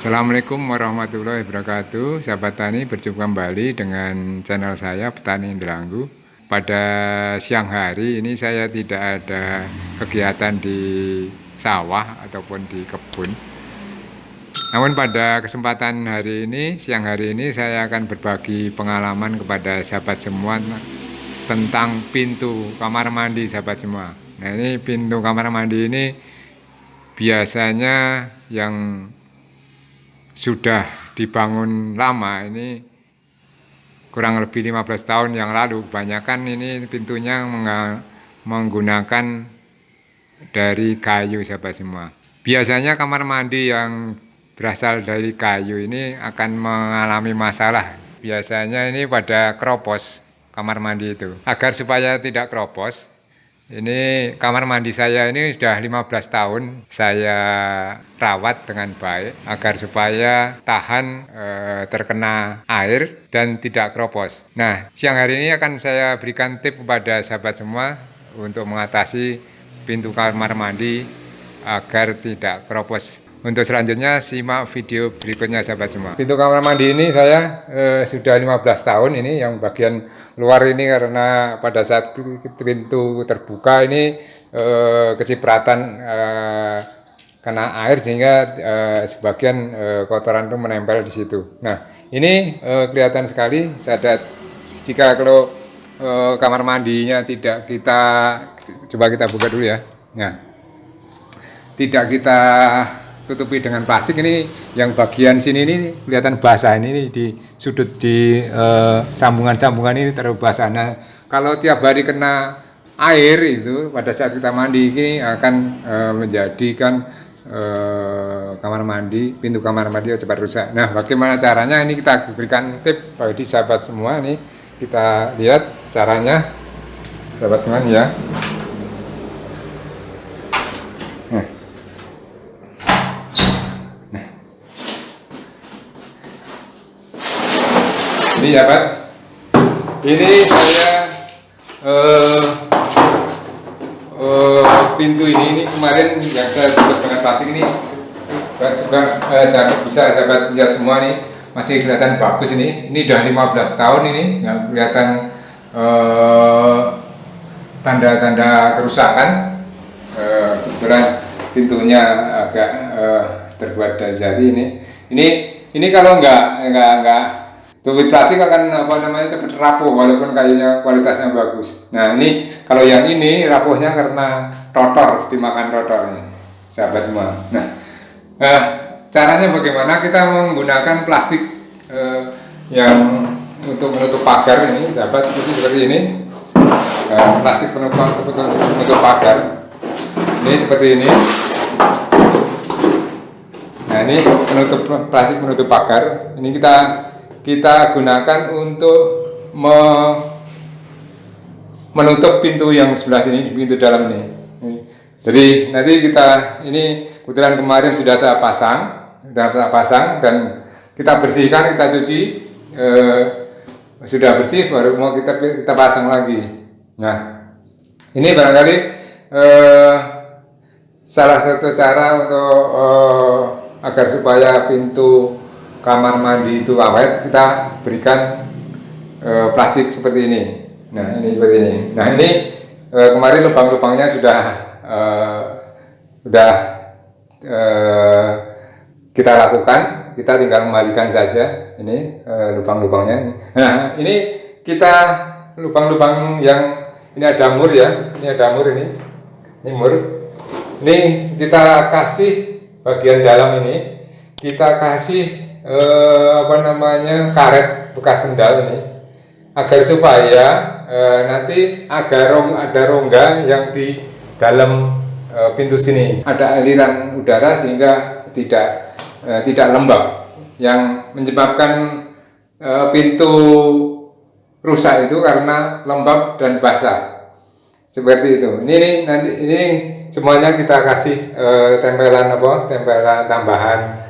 Assalamualaikum warahmatullahi wabarakatuh. Sahabat Tani, berjumpa kembali dengan channel saya Petani Indranggu. Pada siang hari ini saya tidak ada kegiatan di sawah ataupun di kebun. Namun pada kesempatan hari ini, siang hari ini saya akan berbagi pengalaman kepada sahabat semua tentang pintu kamar mandi sahabat semua. Nah, ini pintu kamar mandi ini biasanya yang sudah dibangun lama, ini kurang lebih 15 tahun yang lalu. Kebanyakan ini pintunya menggunakan dari kayu sahabat semua. Biasanya kamar mandi yang berasal dari kayu ini akan mengalami masalah. Biasanya ini pada keropos kamar mandi itu. Agar supaya tidak keropos, ini kamar mandi saya ini sudah 15 tahun saya rawat dengan baik agar supaya tahan terkena air dan tidak keropos. Nah, siang hari ini akan saya berikan tip kepada sahabat semua untuk mengatasi pintu kamar mandi agar tidak keropos. Untuk selanjutnya simak video berikutnya sahabat semua. Pintu kamar mandi ini saya sudah 15 tahun ini, yang bagian luar ini karena pada saat pintu terbuka ini kecipratan kena air sehingga sebagian kotoran itu menempel di situ. Nah, ini kelihatan sekali jika kalau kamar mandinya tidak kita coba kita buka dulu ya. Nah, tidak kita tutupi dengan plastik, ini yang bagian sini ini kelihatan basah, ini di sudut di sambungan-sambungan ini terlalu basah. Nah, kalau tiap hari kena air itu pada saat kita mandi ini akan menjadikan kamar mandi, pintu kamar mandi cepat rusak. Nah, bagaimana caranya? Ini kita berikan tip bagi sahabat semua. Nih kita lihat caranya sahabat teman ya. Ini ya Pak, ini saya pintu ini kemarin yang saya tutup dengan plastik ini bisa sahabat lihat semua nih, masih kelihatan bagus ini udah 15 tahun ini nggak kelihatan tanda-tanda kerusakan. Kebetulan pintunya agak terbuat dari jati ini kalau nggak tutup plastik akan cepat rapuh walaupun kayunya kualitasnya bagus. Nah, ini kalau yang ini rapuhnya karena rotor, dimakan rotornya sahabat semua. Nah, caranya bagaimana? Kita menggunakan plastik yang untuk menutup pagar ini sahabat, seperti ini. Plastik penutup pagar ini seperti ini. Nah, ini plastik penutup pagar ini kita gunakan untuk menutup pintu yang sebelah sini, pintu dalam ini. Jadi nanti ini kebetulan kemarin sudah tak pasang dan kita bersihkan, kita cuci, sudah bersih baru mau kita pasang lagi. Nah, ini barangkali salah satu cara untuk agar supaya pintu kamar mandi itu awet, kita berikan plastik seperti ini. Nah, ini seperti ini. Nah, ini kemarin lubang-lubangnya sudah kita lakukan, kita tinggal kembalikan saja ini lubang-lubangnya. Nah, ini kita lubang-lubang yang ini ada mur ya, ini ada mur ini mur. Ini kita kasih bagian dalam ini, kita kasih karet bekas sendal ini agar supaya nanti ada rongga yang di dalam pintu sini ada aliran udara sehingga tidak lembab, yang menyebabkan pintu rusak itu karena lembab dan basah seperti itu. Ini semuanya kita kasih tempelan tambahan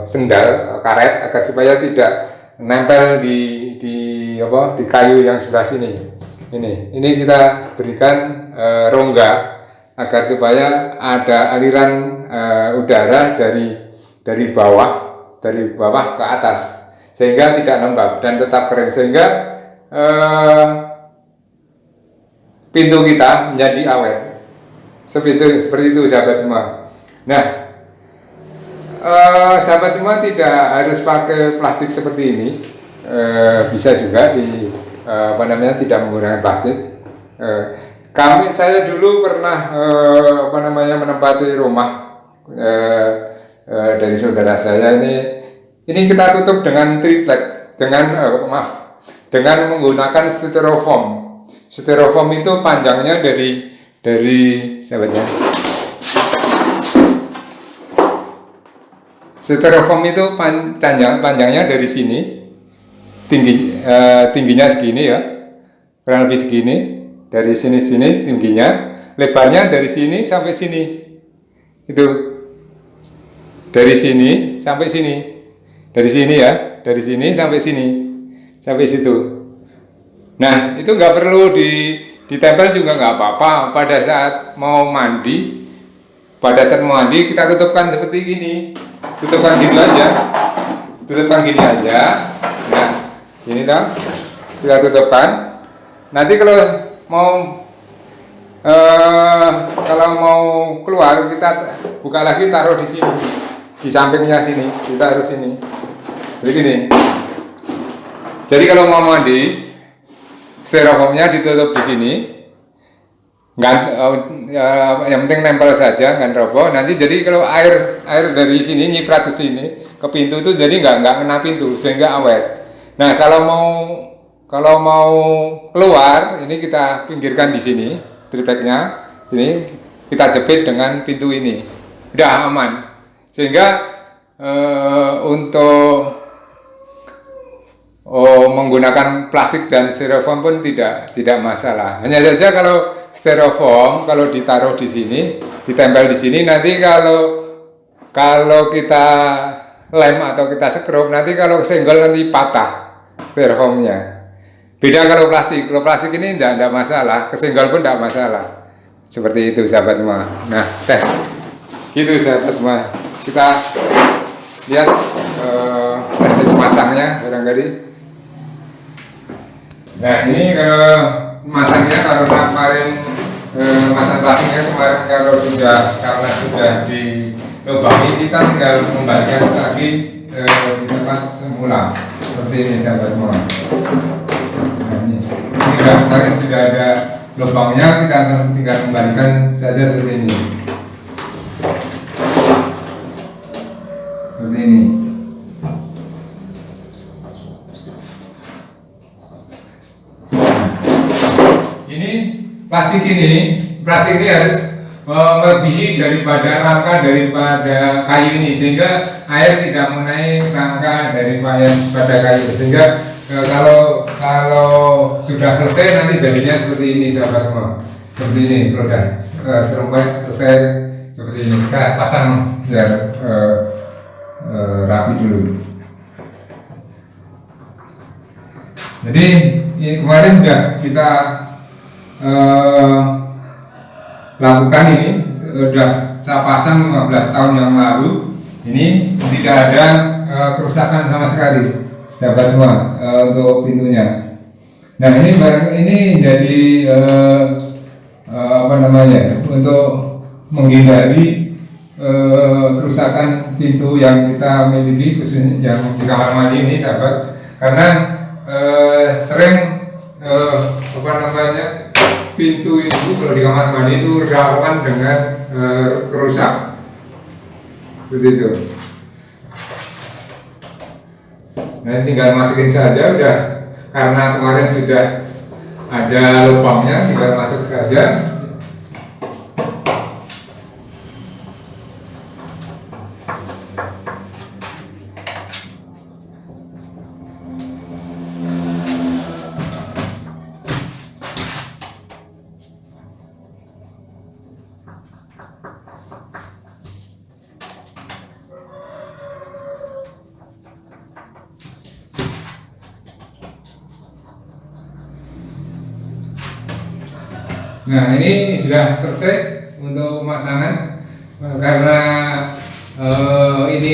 sendal karet agar supaya tidak nempel di kayu yang sebelah sini. Ini kita berikan rongga agar supaya ada aliran udara dari bawah ke atas, sehingga tidak lembab dan tetap kering, sehingga pintu kita menjadi awet. Seperti itu sahabat semua. Nah, sahabat semua tidak harus pakai plastik seperti ini, bisa juga tidak menggunakan plastik. Saya dulu pernah menempati rumah dari saudara saya ini kita tutup dengan triplek, dengan menggunakan styrofoam. Styrofoam itu panjangnya dari sahabatnya. Styrofoam itu panjangnya dari sini, tingginya segini ya, kurang lebih segini, dari sini tingginya, lebarnya dari sini sampai sini, itu dari sini sampai sini, dari sini ya, dari sini sampai sini, sampai situ. Nah, itu nggak perlu ditempel juga nggak apa-apa. Pada saat mau mandi kita tutupkan seperti gini, tutupkan gini aja. Nah, ini kita tutupkan. Nanti kalau mau keluar, kita buka lagi, taruh di sini, di sampingnya sini, kita taruh sini, jadi gini. Jadi kalau mau mandi, styrofoamnya ditutup di sini, yang penting nempel saja, nggak roboh. Nanti jadi kalau air dari sini nyiprat ke sini ke pintu itu, jadi nggak kena pintu, sehingga awet. Nah, kalau mau keluar, ini kita pinggirkan di sini, tripleknya ini kita jepit dengan pintu ini, udah aman. Sehingga untuk menggunakan plastik dan styrofoam pun tidak masalah. Hanya saja kalau styrofoam kalau ditaruh di sini, ditempel di sini, nanti kalau kita lem atau kita sekrup, nanti kalau senggol nanti patah styrofoamnya. Beda kalau plastik. Kalau plastik ini tidak masalah, kesenggol pun tidak masalah. Seperti itu sahabat semua. Nah, gitu sahabat semua. Kita lihat teknik memasangnya barangkali. Nah, ini masangnya karena kemarin masang plastiknya kemarin karena sudah dilubangi, kita tinggal mengembalikan lagi di tempat semula seperti ini sahabat semua. Nah, ini kemarin sudah ada lubangnya, kita tinggal kembalikan saja seperti ini. Seperti ini. Plastik ini harus melebihi daripada rangka daripada kayu ini, sehingga air tidak mengenai rangka daripada kayu, sehingga kalau sudah selesai nanti jadinya seperti ini sahabat semua. Seperti ini, kalau sudah serempet selesai seperti ini, kita pasang biar rapi dulu. Jadi ini kemarin sudah kita lakukan, ini sudah saya pasang 15 tahun yang lalu. Ini tidak ada kerusakan sama sekali sahabat semua untuk pintunya. Nah, ini jadi untuk menghindari kerusakan pintu yang kita miliki, khususnya yang di kamar mandi ini sahabat, karena sering pintu itu kalau di kamar mandi itu rawan dengan kerusak, seperti itu. Nah, tinggal masukin saja, udah, karena kemarin sudah ada lubangnya, tinggal masuk saja. Nah, ini sudah selesai untuk pemasangan, karena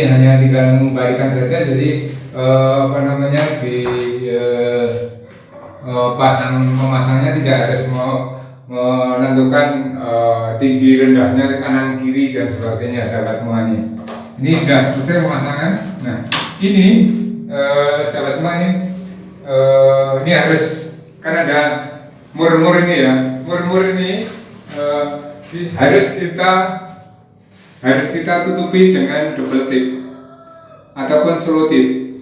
hanya tinggal membalikan saja, jadi apa namanya di pemasangnya tidak harus menentukan tinggi rendahnya kanan kiri dan sebagainya, sahabat semua ini. Ini sudah selesai pemasangan. Nah ini sahabat semua ini harus, karena ada mur-mur ini ya, mur-mur ini harus kita tutupi dengan double tip ataupun solo tip.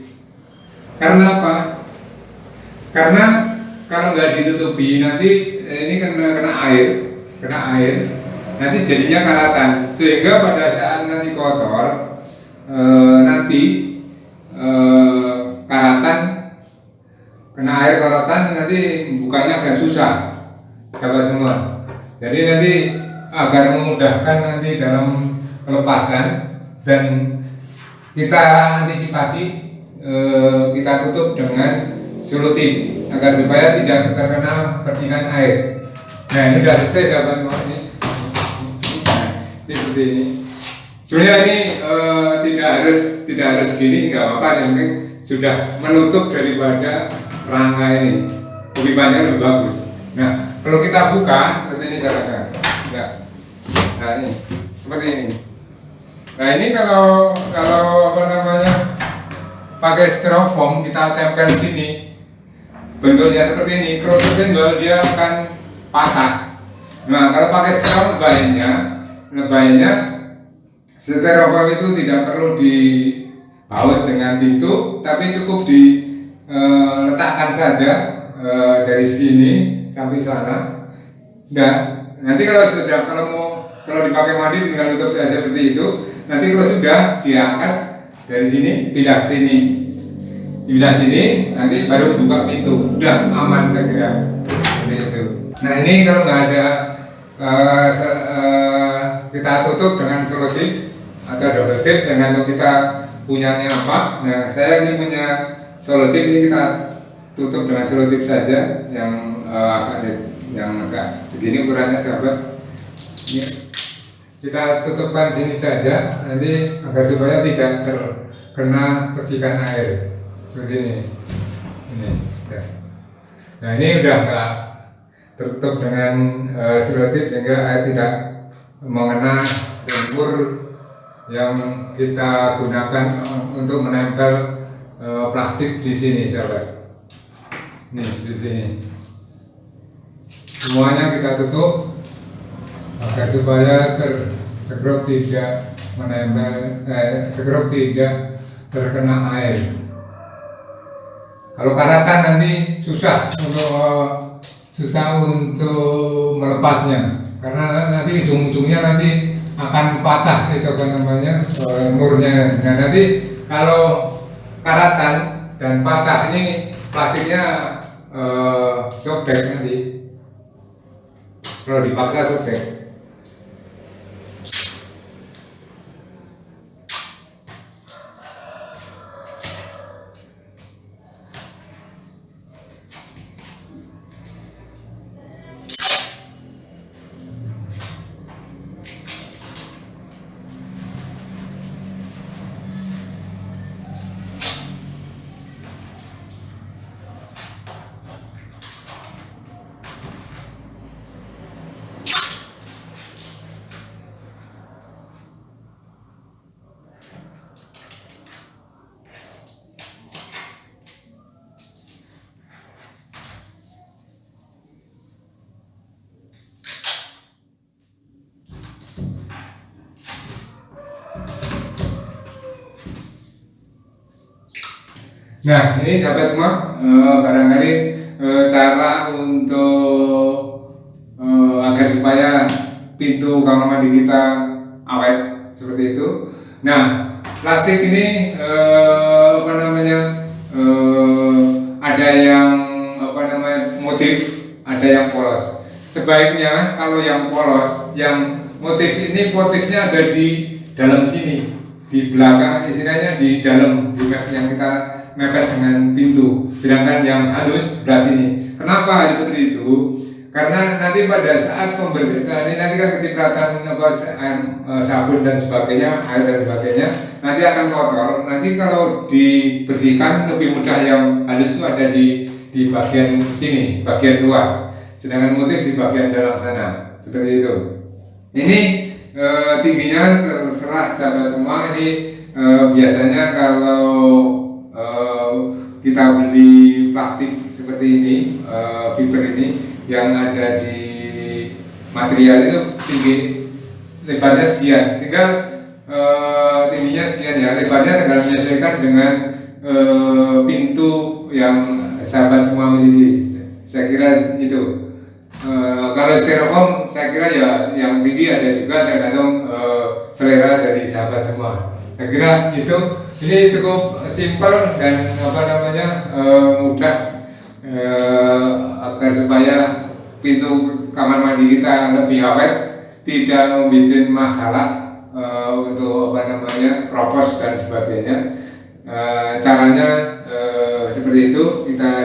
Karena apa? Karena kalau nggak ditutupi nanti ini kena air, nanti jadinya karatan, sehingga pada saat nanti kotor nanti karatan, kena air karatan, nanti bukanya agak susah, sahabat semua. Jadi nanti agar memudahkan nanti dalam pelepasan dan kita antisipasi, kita tutup dengan solo tip agar supaya tidak terkena percikan air. Nah ini sudah selesai, sahabat semua ini. Nah, ini seperti ini. Sebenarnya ini tidak harus gini, nggak apa-apa, yang penting sudah menutup daripada rangka ini. Lebih panjang lebih bagus. Nah kalau kita buka seperti ini caranya. Nah ini seperti ini. Nah ini kalau apa namanya, pakai styrofoam kita tempel sini, bentuknya seperti ini, kerucut senggol dia akan patah. Nah kalau pakai styrofoam bahayanya styrofoam itu tidak perlu dibaut dengan pintu, tapi cukup diletakkan saja dari sini sampai sana. Nah nanti kalau dipakai mandi tinggal tutup saja seperti itu. Nanti kalau sudah diangkat dari sini, pindah sini, nanti baru buka pintu, udah aman saya kira seperti itu. Nah ini kalau nggak ada kita tutup dengan solo tip atau double tip, tergantung kita punyanya apa. Nah saya ini punya solo tip, ini kita tutup dengan solo tip saja yang agak segini ukurannya, sahabat. Ini kita tutupkan sini saja nanti agar supaya tidak terkena percikan air seperti ini. Nah ini udah nggak tertutup dengan solo tip, sehingga air tidak mengenai lumpur yang kita gunakan untuk menempel plastik di sini, sahabat. Ini seperti ini. Semuanya kita tutup agar supaya sekrup tidak menempel, sekrup tidak terkena air. Kalau karatan nanti susah untuk melepasnya, karena nanti ujung-ujungnya nanti akan patah, itu apa namanya, murnya. Nah nanti kalau karatan dan patah ini plastiknya sobek nanti, kalau dipaksa sobek. Nah ini sahabat semua, barangkali cara untuk agar supaya pintu kamar mandi kita awet seperti itu. Nah plastik ini apa namanya, ada yang apa namanya motif, ada yang polos. Sebaiknya kalau yang polos, yang motif ini motifnya ada di dalam sini, di belakang, istilahnya di dalam, di yang kita mepet dengan pintu. Sedangkan yang halus sebelah sini. Kenapa harus seperti itu? karena nanti pada saat pembersihan ini nanti kan kecipratan sabun dan sebagainya, air dan sebagainya, nanti akan kotor. Nanti kalau dibersihkan lebih mudah, yang halus itu ada di bagian sini, bagian luar, sedangkan motif di bagian dalam sana, seperti itu. Ini tingginya terserah sahabat semua. Ini biasanya kalau kita beli plastik seperti ini, fiber ini yang ada di material itu tinggi, lebarnya sekian, tinggal tingginya sekian ya, lebarnya tinggal menyesuaikan dengan pintu yang sahabat semua miliki. Saya kira itu. Kalau styrofoam saya kira ya yang tinggi ada juga, tergantung selera dari sahabat semua. Saya kira itu. Ini cukup simpel dan mudah, agar supaya pintu kamar mandi kita lebih awet, tidak membuat masalah untuk kropos dan sebagainya. Caranya seperti itu. Kita